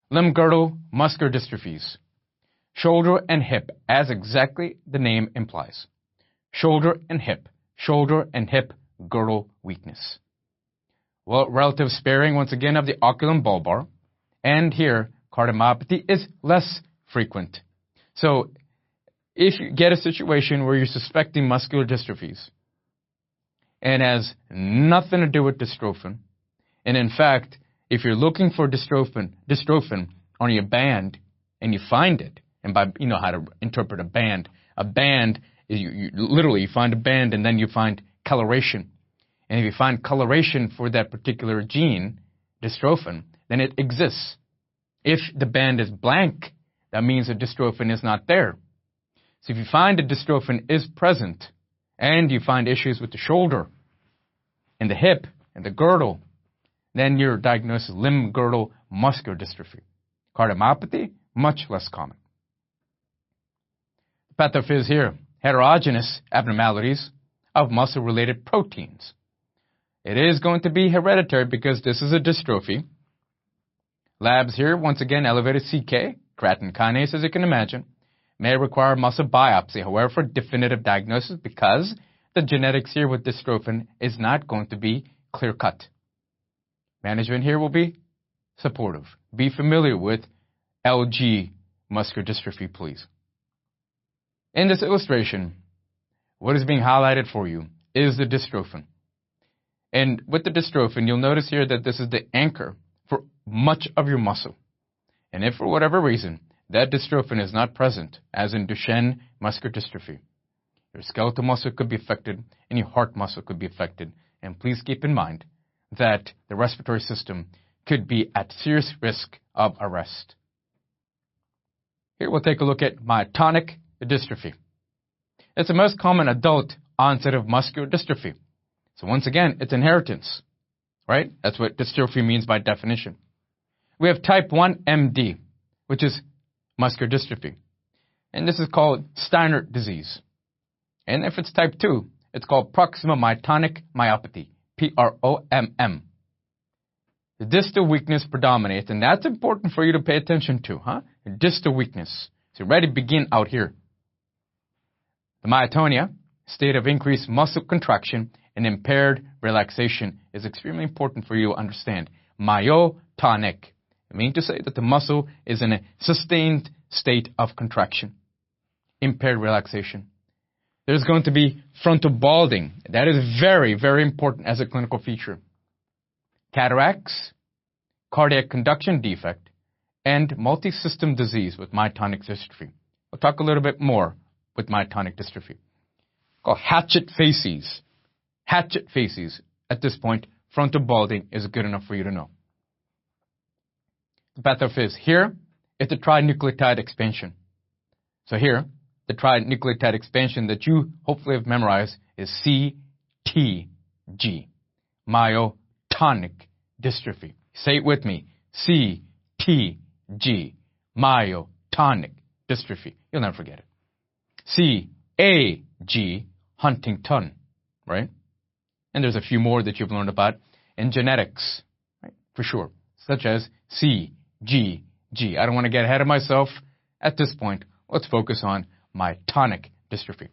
Limb-Girdle muscular dystrophies. Shoulder and hip, as exactly the name implies. Shoulder and hip girdle weakness. Well, relative sparing once again of the oculum bulbar, and here cardiomyopathy is less frequent. So if you get a situation where you're suspecting muscular dystrophies and has nothing to do with dystrophin, and in fact, if you're looking for dystrophin on your band and you find it, and by you know how to interpret a band is you literally find a band and then you find coloration. And if you find coloration for that particular gene, dystrophin, then it exists. If the band is blank, that means the dystrophin is not there. So if you find the dystrophin is present and you find issues with the shoulder and the hip and the girdle, then you're diagnosed with limb-girdle muscular dystrophy. Cardiomyopathy, much less common. The pathophys here, heterogeneous abnormalities of muscle-related proteins. It is going to be hereditary because this is a dystrophy. Labs here, once again, elevated CK, creatine kinase, as you can imagine, may require muscle biopsy, however, for definitive diagnosis because the genetics here with dystrophin is not going to be clear-cut. Management here will be supportive. Be familiar with LG muscular dystrophy, please. In this illustration, what is being highlighted for you is the dystrophin. And with the dystrophin, you'll notice here that this is the anchor for much of your muscle. And if for whatever reason that dystrophin is not present, as in Duchenne muscular dystrophy, your skeletal muscle could be affected and your heart muscle could be affected. And please keep in mind that the respiratory system could be at serious risk of arrest. Here we'll take a look at myotonic dystrophy. It's the most common adult onset of muscular dystrophy. So once again, it's inheritance, right? That's what dystrophy means by definition. We have type 1 MD, which is muscular dystrophy. And this is called Steiner disease. And if it's type 2, it's called proximal myotonic myopathy, PROMM. The distal weakness predominates, and that's important for you to pay attention to, Distal weakness. So ready to begin out here. The myotonia, state of increased muscle contraction and impaired relaxation, is extremely important for you to understand. Myotonic. It means to say that the muscle is in a sustained state of contraction. Impaired relaxation. There's going to be frontal balding. That is very, very important as a clinical feature. Cataracts, cardiac conduction defect, and multi-system disease with myotonic dystrophy. We'll talk a little bit more with myotonic dystrophy. Called hatchet facies. Hatchet facies. At this point, frontal balding is good enough for you to know. The pathophys here is the trinucleotide expansion. So here, the trinucleotide expansion that you hopefully have memorized is CTG, myotonic dystrophy. Say it with me, CTG, myotonic dystrophy. You'll never forget it. CAG, Huntington, right? And there's a few more that you've learned about in genetics, right? For sure, such as CGG. I don't want to get ahead of myself at this point. Let's focus on myotonic dystrophy.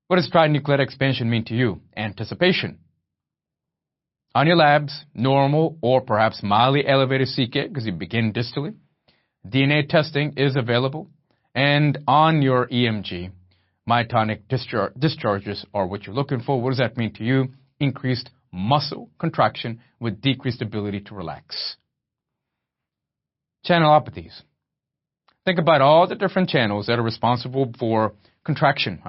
What does trinucleotide expansion mean to you? Anticipation. On your labs, normal or perhaps mildly elevated CK because you begin distally. DNA testing is available. And on your EMG, myotonic discharges are what you're looking for. What does that mean to you? Increased muscle contraction with decreased ability to relax. Channelopathies. Think about all the different channels that are responsible for contraction.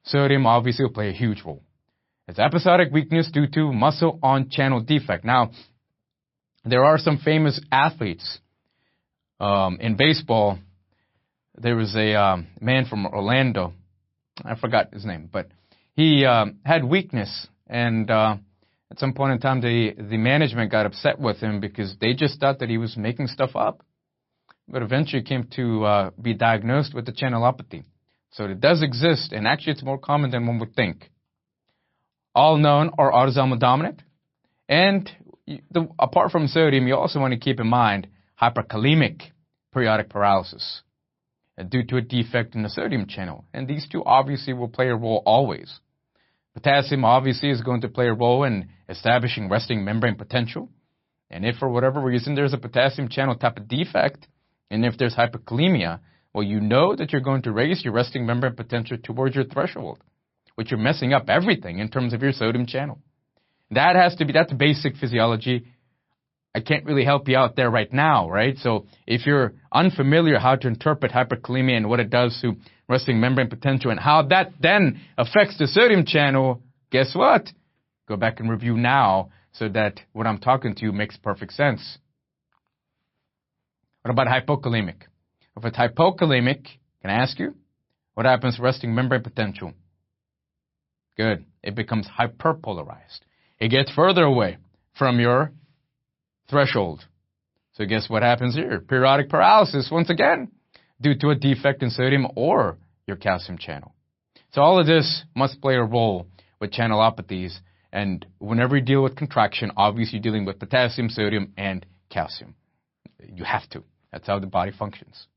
Sodium obviously will play a huge role. It's episodic weakness due to muscle on channel defect. Now, there are some famous athletes. In baseball, there was a man from Orlando. I forgot his name, but he had weakness. And at some point in time, the management got upset with him because they just thought that he was making stuff up. But eventually came to be diagnosed with the channelopathy. So it does exist, and actually it's more common than one would think. All known are autosomal dominant. And apart from sodium, you also want to keep in mind hyperkalemic periodic paralysis due to a defect in the sodium channel. And these two obviously will play a role always. Potassium obviously is going to play a role in establishing resting membrane potential. And if for whatever reason there's a potassium channel type of defect, and if there's hyperkalemia, well, you know that you're going to raise your resting membrane potential towards your threshold, which you're messing up everything in terms of your sodium channel. That's basic physiology. I can't really help you out there right now, right? So if you're unfamiliar how to interpret hyperkalemia and what it does to resting membrane potential and how that then affects the sodium channel, guess what? Go back and review now so that what I'm talking to you makes perfect sense. What about hypokalemic? If it's hypokalemic, can I ask you, what happens to resting membrane potential? Good. It becomes hyperpolarized. It gets further away from your threshold. So guess what happens here? Periodic paralysis, once again, due to a defect in sodium or your calcium channel. So all of this must play a role with channelopathies. And whenever you deal with contraction, obviously you're dealing with potassium, sodium, and calcium. You have to. That's how the body functions.